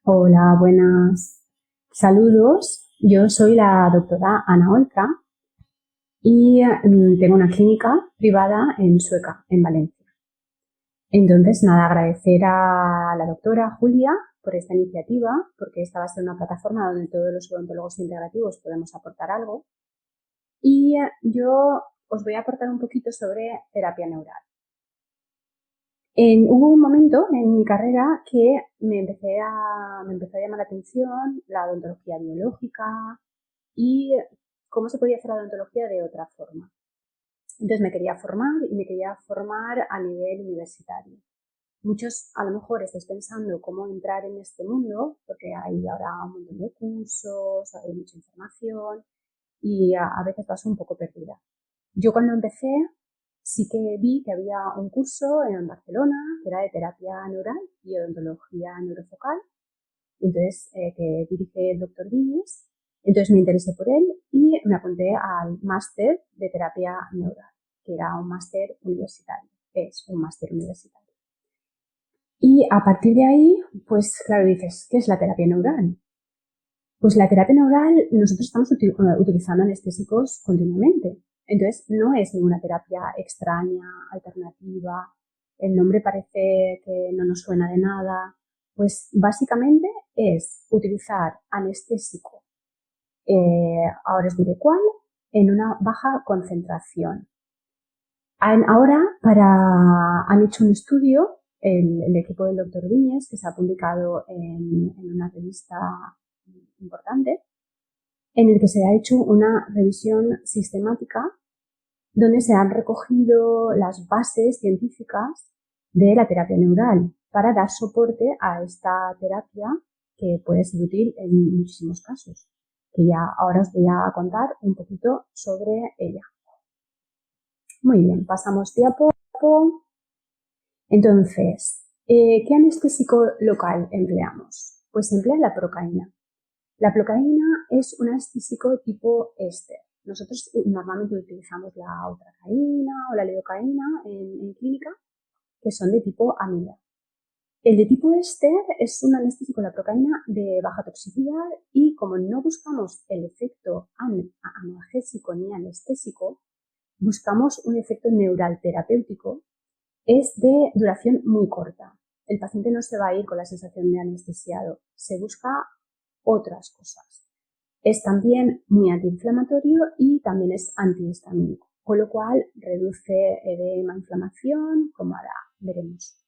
Hola, buenas. Saludos. Yo soy la doctora Ana Oltra y tengo una clínica privada en Sueca, en Valencia. Entonces, nada, agradecer a la doctora Julia por esta iniciativa, porque esta va a ser una plataforma donde todos los odontólogos integrativos podemos aportar algo. Y yo os voy a aportar un poquito sobre terapia neural. Hubo un momento en mi carrera que me empezó a llamar la atención la odontología biológica y cómo se podía hacer la odontología de otra forma. Entonces me quería formar a nivel universitario. Muchos a lo mejor estáis pensando cómo entrar en este mundo, porque hay ahora un montón de cursos, hay mucha información y a veces vas un poco perdida. Yo cuando empecé sí que vi que había un curso en Barcelona que era de terapia neural y odontología neurofocal, entonces que dirige el doctor Viñes. Entonces me interesé por él y me apunté al máster de terapia neural, que era un máster universitario, es un máster universitario. Y a partir de ahí, pues claro, dices, ¿qué es la terapia neural? Pues la terapia neural nosotros estamos utilizando anestésicos continuamente. Entonces no es ninguna terapia extraña, alternativa, el nombre parece que no nos suena de nada. Pues básicamente es utilizar anestésico, ahora os diré cuál, en una baja concentración. Ahora han hecho un estudio, el equipo del doctor Viñes, que se ha publicado en una revista importante, en el que se ha hecho una revisión sistemática donde se han recogido las bases científicas de la terapia neural para dar soporte a esta terapia que puede ser útil en muchísimos casos, que ya ahora os voy a contar un poquito sobre ella. Muy bien, pasamos diapo. Entonces, ¿qué anestésico local empleamos? Pues se emplea la procaína. La procaína es un anestésico tipo éster. Nosotros normalmente utilizamos la ultracaína o la lidocaína en clínica, que son de tipo amida. El de tipo éster es un anestésico, la procaína, de baja toxicidad y como no buscamos el efecto analgésico ni anestésico, buscamos un efecto neural terapéutico, es de duración muy corta. El paciente no se va a ir con la sensación de anestesiado, se busca otras cosas. Es también muy antiinflamatorio y también es antihistamínico, con lo cual reduce edema, inflamación, como ahora veremos.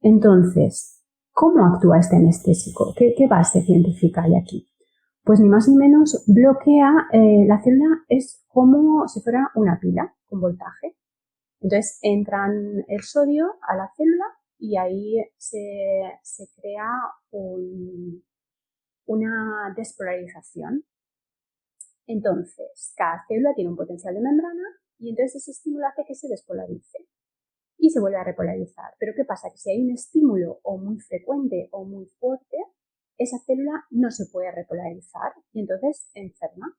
Entonces, ¿cómo actúa este anestésico? ¿Qué base científica hay aquí? Pues ni más ni menos bloquea, la célula es como si fuera una pila con voltaje. Entonces entran el sodio a la célula y ahí se crea una despolarización. Entonces, cada célula tiene un potencial de membrana y entonces ese estímulo hace que se despolarice y se vuelve a repolarizar. Pero ¿qué pasa? Que si hay un estímulo o muy frecuente o muy fuerte, esa célula no se puede repolarizar y entonces enferma.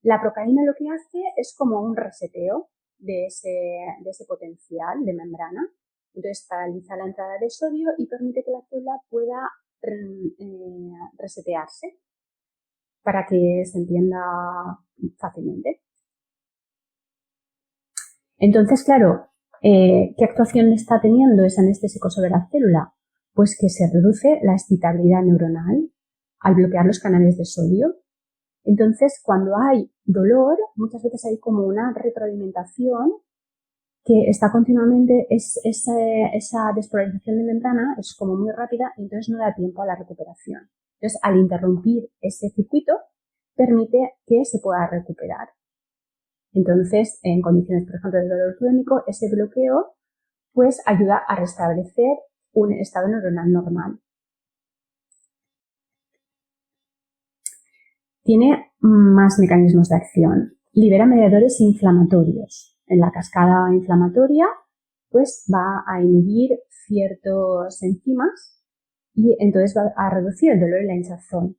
La procaína lo que hace es como un reseteo de ese potencial de membrana. Entonces paraliza la entrada de sodio y permite que la célula pueda resetearse para que se entienda fácilmente. Entonces, claro, ¿qué actuación está teniendo ese anestésico sobre la célula? Pues que se reduce la excitabilidad neuronal al bloquear los canales de sodio. Entonces, cuando hay dolor, muchas veces hay como una retroalimentación que está continuamente, esa despolarización de membrana es como muy rápida y entonces no da tiempo a la recuperación. Entonces, al interrumpir ese circuito, permite que se pueda recuperar. Entonces, en condiciones, por ejemplo, de dolor crónico, ese bloqueo pues ayuda a restablecer un estado neuronal normal. Tiene más mecanismos de acción. Libera mediadores inflamatorios. En la cascada inflamatoria, pues va a inhibir ciertos enzimas y entonces va a reducir el dolor y la hinchazón.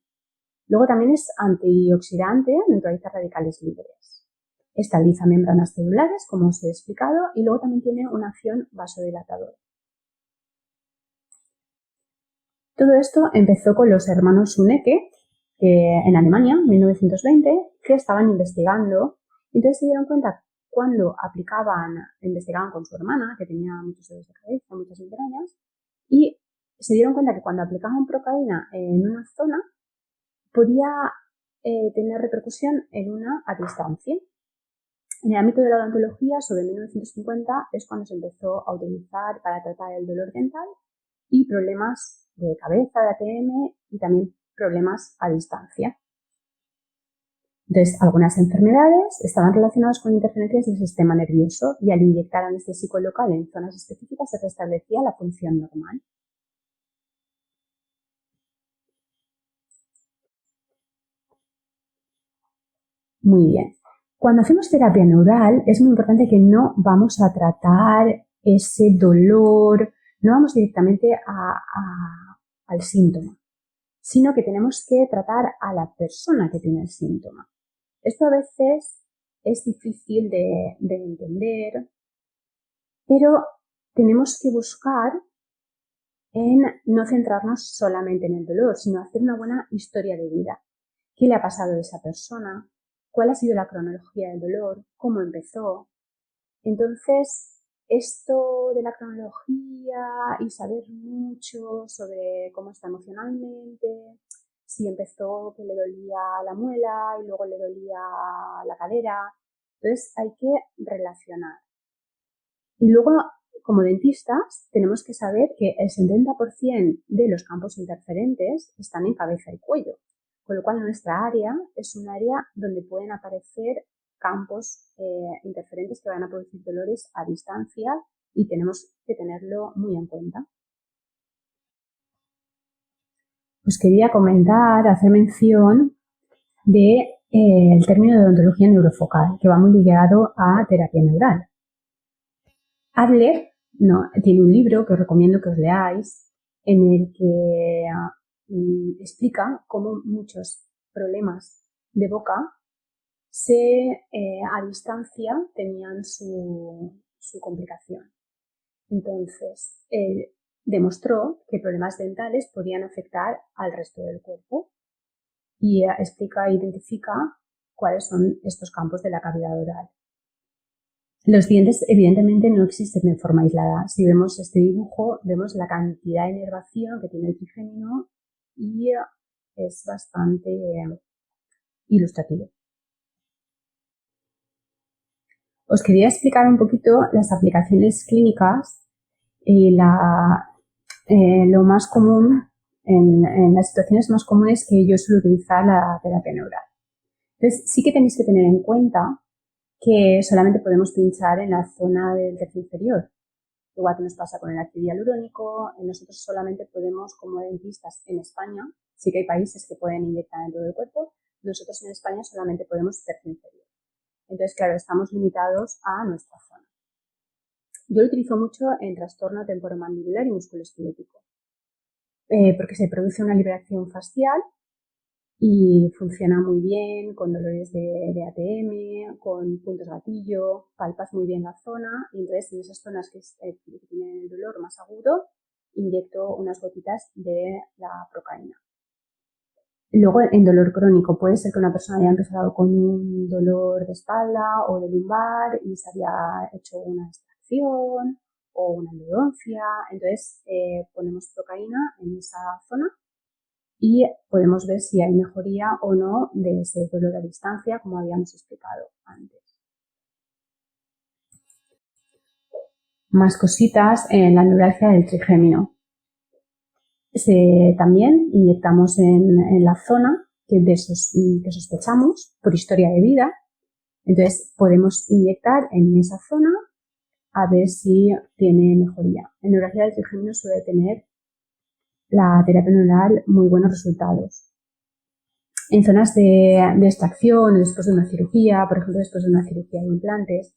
Luego también es antioxidante, neutraliza radicales libres. estabiliza membranas celulares, como os he explicado, y luego también tiene una acción vasodilatadora. Todo esto empezó con los hermanos Suneke, en Alemania, en 1920, que estaban investigando. Entonces se dieron cuenta cuando investigaban con su hermana, que tenía muchos dolores de cabeza, muchas migrañas, y se dieron cuenta que cuando aplicaban procaína en una zona, podía tener repercusión en una a distancia. En el ámbito de la odontología, sobre 1950, es cuando se empezó a utilizar para tratar el dolor dental y problemas de cabeza, de ATM y también problemas a distancia. Entonces, algunas enfermedades estaban relacionadas con interferencias del sistema nervioso y al inyectar anestésico local en zonas específicas se restablecía la función normal. Muy bien. Cuando hacemos terapia neural es muy importante que no vamos a tratar ese dolor, no vamos directamente al síntoma, sino que tenemos que tratar a la persona que tiene el síntoma. Esto a veces es difícil de entender, pero tenemos que buscar en no centrarnos solamente en el dolor, sino hacer una buena historia de vida. ¿Qué le ha pasado a esa persona? ¿Cuál ha sido la cronología del dolor? ¿Cómo empezó? Entonces, esto de la cronología y saber mucho sobre cómo está emocionalmente, si empezó que le dolía la muela y luego le dolía la cadera, entonces hay que relacionar. Y luego, como dentistas, tenemos que saber que el 70% de los campos interferentes están en cabeza y cuello, con lo cual nuestra área es un área donde pueden aparecer campos interferentes que van a producir dolores a distancia y tenemos que tenerlo muy en cuenta. Os quería comentar, hacer mención del término de odontología neurofocal, que va muy ligado a terapia neural. Adler tiene un libro que os recomiendo que os leáis, en el que explica cómo muchos problemas de boca a distancia tenían su complicación. Entonces, él demostró que problemas dentales podían afectar al resto del cuerpo y identifica cuáles son estos campos de la cavidad oral. Los dientes evidentemente no existen de forma aislada. Si vemos este dibujo, vemos la cantidad de inervación que tiene el trigémino y es bastante ilustrativo. Os quería explicar un poquito las aplicaciones clínicas y lo más común, en las situaciones más comunes que yo suelo utilizar la terapia neural. Entonces, sí que tenéis que tener en cuenta que solamente podemos pinchar en la zona del tercio inferior. Igual que nos pasa con el ácido hialurónico, nosotros solamente podemos, como dentistas en España, sí que hay países que pueden inyectar en todo el cuerpo, nosotros en España solamente podemos tercio inferior. Entonces, claro, estamos limitados a nuestra zona. Yo lo utilizo mucho en trastorno temporomandibular y musculoesquelético, porque se produce una liberación facial y funciona muy bien con dolores de ATM, con puntos gatillo, palpas muy bien la zona y entonces en esas zonas que tienen el dolor más agudo inyecto unas gotitas de la procaína. Luego, en dolor crónico, puede ser que una persona haya empezado con un dolor de espalda o de lumbar y se había hecho una extracción o una endodoncia. Entonces, ponemos procaína en esa zona y podemos ver si hay mejoría o no de ese dolor a distancia, como habíamos explicado antes. Más cositas en la neuralgia del trigémino. También inyectamos en la zona que sospechamos por historia de vida. Entonces podemos inyectar en esa zona a ver si tiene mejoría. En neuralgia del trigémino suele tener la terapia neural muy buenos resultados. En zonas de extracción, después de una cirugía, por ejemplo después de una cirugía de implantes,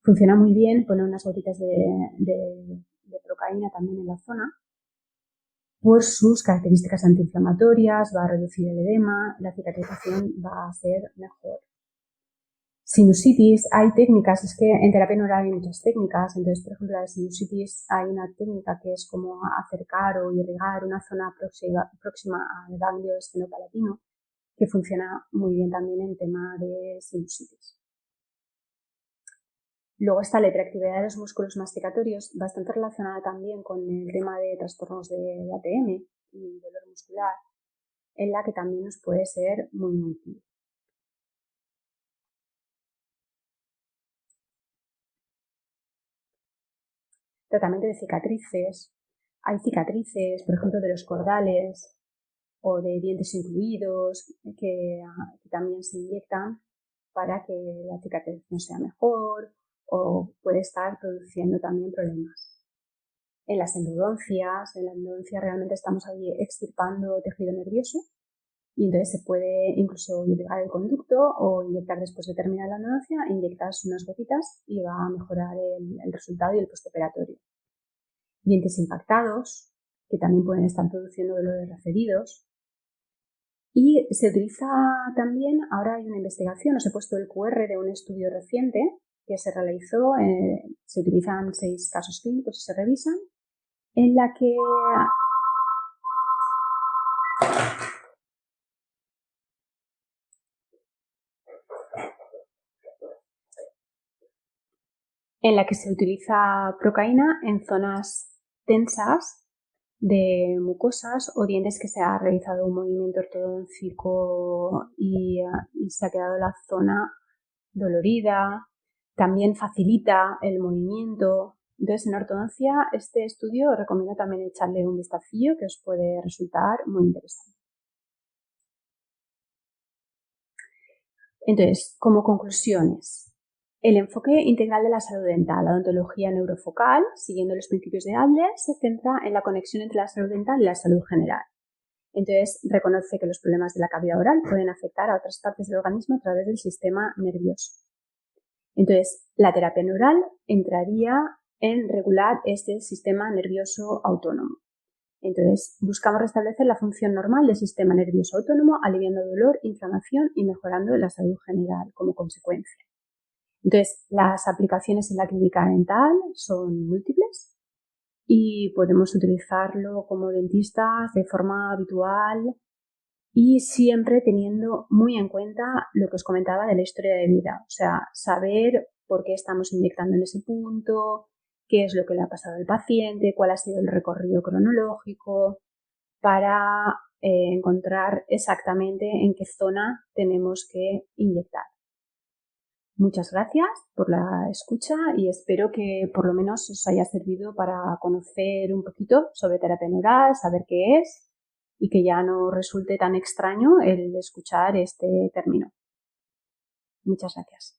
funciona muy bien poner unas gotitas de procaína también en la zona por sus características antiinflamatorias, va a reducir el edema, la cicatrización va a ser mejor. Sinusitis, hay técnicas, es que en terapia neural hay muchas técnicas, entonces por ejemplo la sinusitis hay una técnica que es como acercar o irrigar una zona próxima al ganglio esfenopalatino, que funciona muy bien también en tema de sinusitis. Luego está la hiperactividad de los músculos masticatorios, bastante relacionada también con el tema de trastornos de ATM y dolor muscular, en la que también nos puede ser muy útil. Tratamiento de cicatrices. Hay cicatrices, por ejemplo, de los cordales o de dientes incluidos, que también se inyectan para que la cicatrización sea mejor o puede estar produciendo también problemas. En la endodoncia realmente estamos ahí extirpando tejido nervioso y entonces se puede incluso irrigar el conducto o inyectar después de terminar la endodoncia, inyectas unas gotitas y va a mejorar el resultado y el postoperatorio. Dientes impactados, que también pueden estar produciendo dolores referidos. Y se utiliza también, ahora hay una investigación, os he puesto el QR de un estudio reciente que se realizó, se utilizan 6 casos clínicos y se revisan, en la que se utiliza procaína en zonas tensas de mucosas o dientes que se ha realizado un movimiento ortodóntico y se ha quedado la zona dolorida, también facilita el movimiento. Entonces, en ortodoncia, este estudio os recomiendo también echarle un vistacillo que os puede resultar muy interesante. Entonces, como conclusiones, el enfoque integral de la salud dental, la odontología neurofocal, siguiendo los principios de Adler, se centra en la conexión entre la salud dental y la salud general. Entonces, reconoce que los problemas de la cavidad oral pueden afectar a otras partes del organismo a través del sistema nervioso. Entonces, la terapia neural entraría en regular este sistema nervioso autónomo. Entonces, buscamos restablecer la función normal del sistema nervioso autónomo, aliviando dolor, inflamación y mejorando la salud general como consecuencia. Entonces, las aplicaciones en la clínica dental son múltiples y podemos utilizarlo como dentistas de forma habitual y siempre teniendo muy en cuenta lo que os comentaba de la historia de vida, o sea, saber por qué estamos inyectando en ese punto, qué es lo que le ha pasado al paciente, cuál ha sido el recorrido cronológico, para encontrar exactamente en qué zona tenemos que inyectar. Muchas gracias por la escucha y espero que por lo menos os haya servido para conocer un poquito sobre terapia neural, saber qué es y que ya no resulte tan extraño el escuchar este término. Muchas gracias.